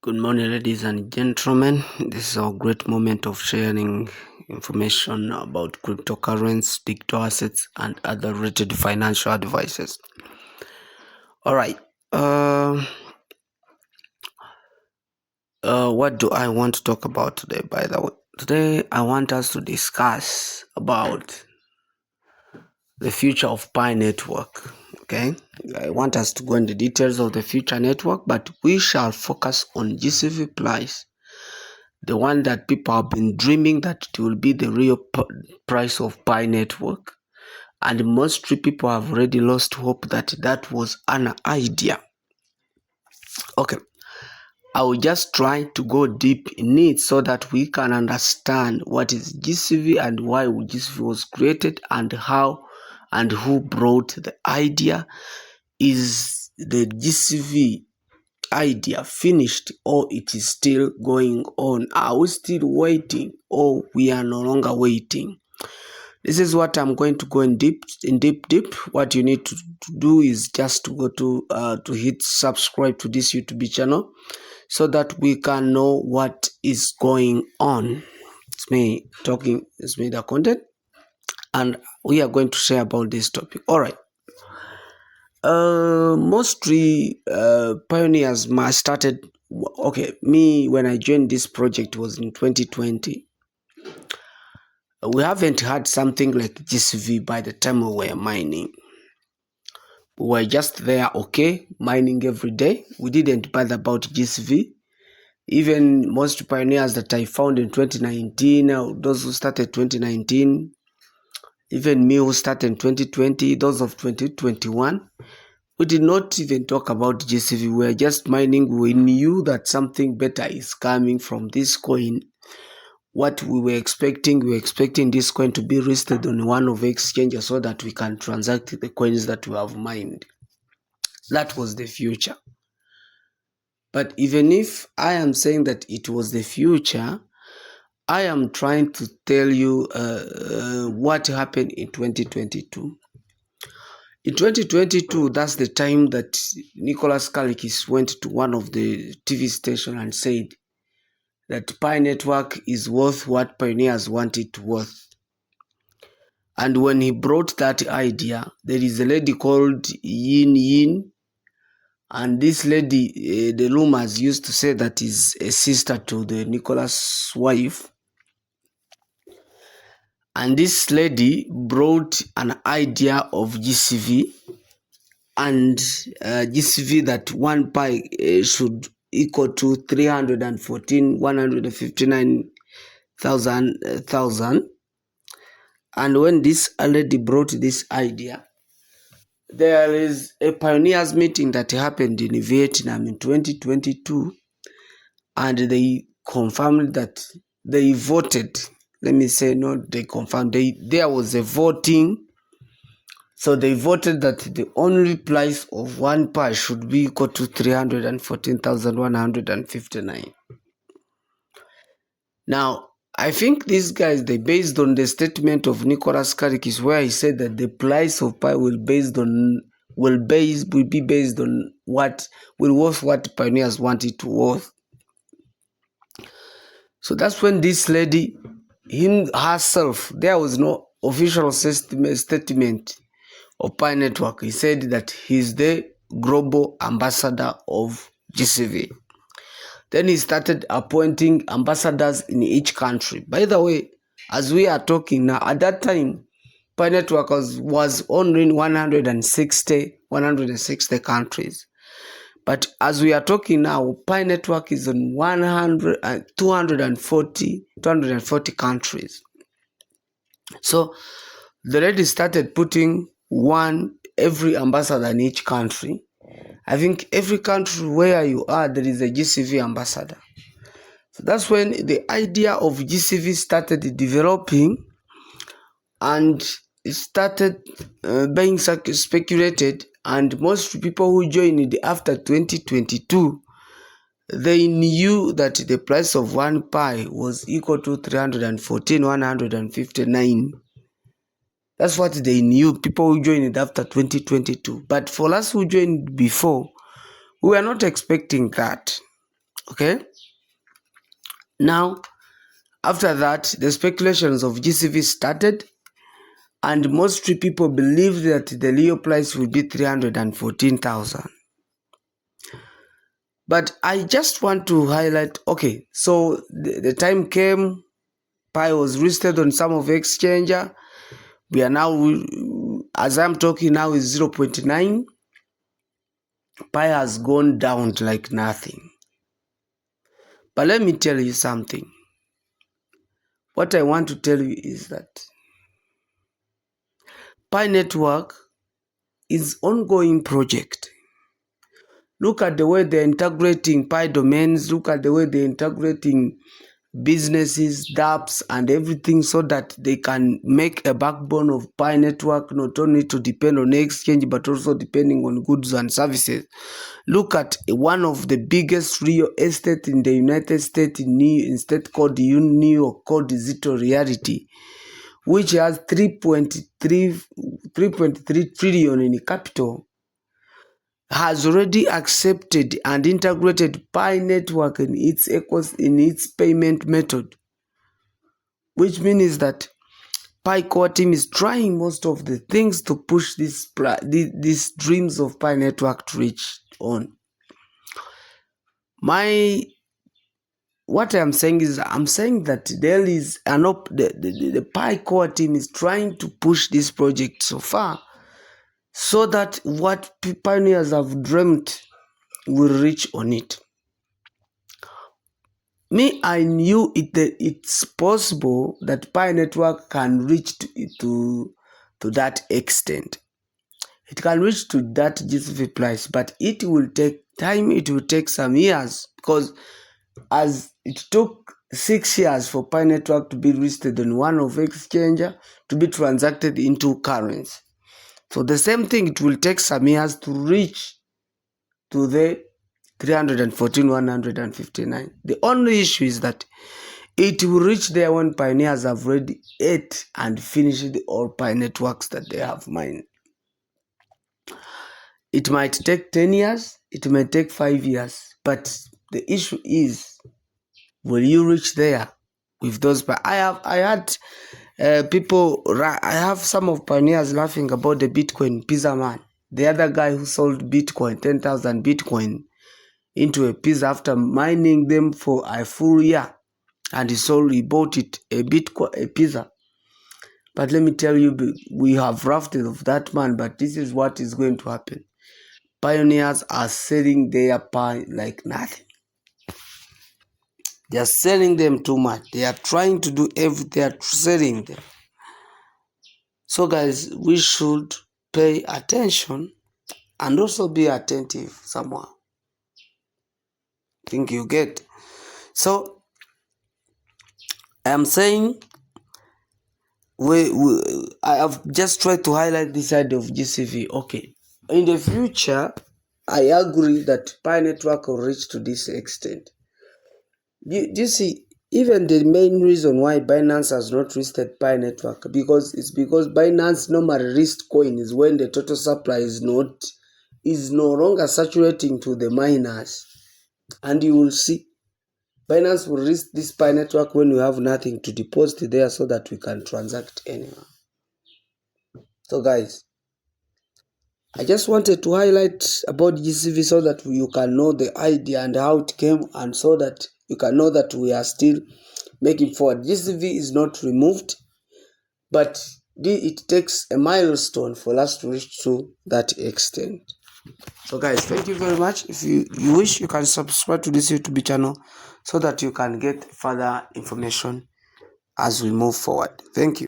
Good morning, ladies and gentlemen. This is our great moment of sharing information about cryptocurrencies, digital assets, and other related financial advices. All right. What do I want to talk about today? By the way, today I want us to discuss about the future of Pi network. Okay, I want us to go into the details of the future network, but we shall focus on GCV price. The one that people have been dreaming that it will be the real price of Pi network. And most people have already lost hope that that was an idea. Okay, I will just try to go deep in it so that we can understand what is GCV and why GCV was created and how and who brought the idea. Is the GCV idea finished, or it is still going on? Are we still waiting, or we are no longer waiting? This is what I'm going to go in deep. What you need to do is just to go to hit subscribe to this YouTube channel so that we can know what is going on. It's me talking, it's me the content, and we are going to share about this topic. All right. Mostly pioneers started. Okay, me when I joined this project was in 2020. We haven't had something like GCV by the time we were mining. We were just there, okay, mining every day. We didn't bother about GCV. Even most pioneers that I found in 2019, those who started 2019, even me who started in 2020, those of 2021, we did not even talk about GCV. We were just mining. We knew that something better is coming from this coin. What we were expecting this coin to be listed on one of the exchanges so that we can transact the coins that we have mined. That was the future. But even if I am saying that it was the future, I am trying to tell you what happened in 2022. In 2022, that's the time that Nicholas Kalikis went to one of the TV stations and said that Pi network is worth what pioneers want it worth. And when he brought that idea, there is a lady called Yin, and this lady, the rumors used to say that is a sister to the Nicholas' wife. And this lady brought an idea of GCV, and GCV that 1 pi should equal to 159,000. And when this lady brought this idea, there is a pioneers meeting that happened in Vietnam in 2022, and they confirmed that they voted. Let me say, no, they confirmed. There was a voting. So they voted that the only price of 1 pi should be equal to 314,159. Now, I think these guys, they based on the statement of Nicholas Karikis, where he said that the price of pi will be based on what will worth what pioneers want it to worth. So that's when this lady, herself, there was no official statement of Pi network. He said that he's the global ambassador of GCV. Then he started appointing ambassadors in each country. By the way, as we are talking now, at that time, Pi network was only in 160 countries. But as we are talking now, Pi network is in 240 countries. So the lady started putting every ambassador in each country. I think every country where you are, there is a GCV ambassador. So that's when the idea of GCV started developing, and it started being speculated. And most people who joined after 2022, they knew that the price of 1 pi was equal to 314,159. That's what they knew, people who joined after 2022. But for us who joined before, we were not expecting that. Okay. Now, after that, the speculations of GCV started, and most people believed that the real price would be 314,000. But I just want to highlight, okay, so the time came, Pi was listed on some of exchanger. We are now, as I'm talking now, is 0.9. Pi has gone down to like nothing. But let me tell you something. What I want to tell you is that Pi Network is ongoing project. Look at the way they're integrating Pi domains. Look at the way they're integrating businesses, dApps, and everything, so that they can make a backbone of Pi Network, not only to depend on exchange, but also depending on goods and services. Look at one of the biggest real estate in the United States, in state called New York, called Digital Reality, which has 3.3 trillion in capital, has already accepted and integrated Pi Network in its payment method, which means that Pi core team is trying most of the things to push these dreams of Pi Network to reach on. What I'm saying is, I'm saying that there is the Pi core team is trying to push this project so far, so that what pioneers have dreamt will reach on it. I knew it's possible that Pi Network can reach to that extent. It can reach to that GCV price, but it will take time. It will take some years, because as it took 6 years for Pi Network to be listed on one of exchanger to be transacted into currency. So the same thing, it will take some years to reach to the 314,159. The only issue is that it will reach there when pioneers have already ate and finished all Pi networks that they have mined. It might take 10 years, it may take 5 years, but the issue is, will you reach there with those? I had some of pioneers laughing about the Bitcoin pizza man, the other guy who sold Bitcoin, 10,000 Bitcoin into a pizza after mining them for a full year, and he bought it a pizza. But let me tell you, we have roughed it of that man, but this is what is going to happen. Pioneers are selling their Pi like nothing. They are selling them too much. They are trying to do everything. They are selling them. So guys, we should pay attention and also be attentive somehow. Think you get. So I'm saying, I have just tried to highlight this side of GCV. Okay, in the future, I agree that Pi Network will reach to this extent. You see, even the main reason why Binance has not listed Pi Network, because Binance normally list coin is when the total supply is no longer saturating to the miners, and you will see Binance will list this Pi Network when we have nothing to deposit there, so that we can transact anywhere. So guys, I just wanted to highlight about GCV so that you can know the idea and how it came, and so that you can know that we are still making forward. GCV is not removed, but it takes a milestone for us to reach to that extent. So guys, thank you very much. If you wish, you can subscribe to this YouTube channel so that you can get further information as we move forward. Thank you.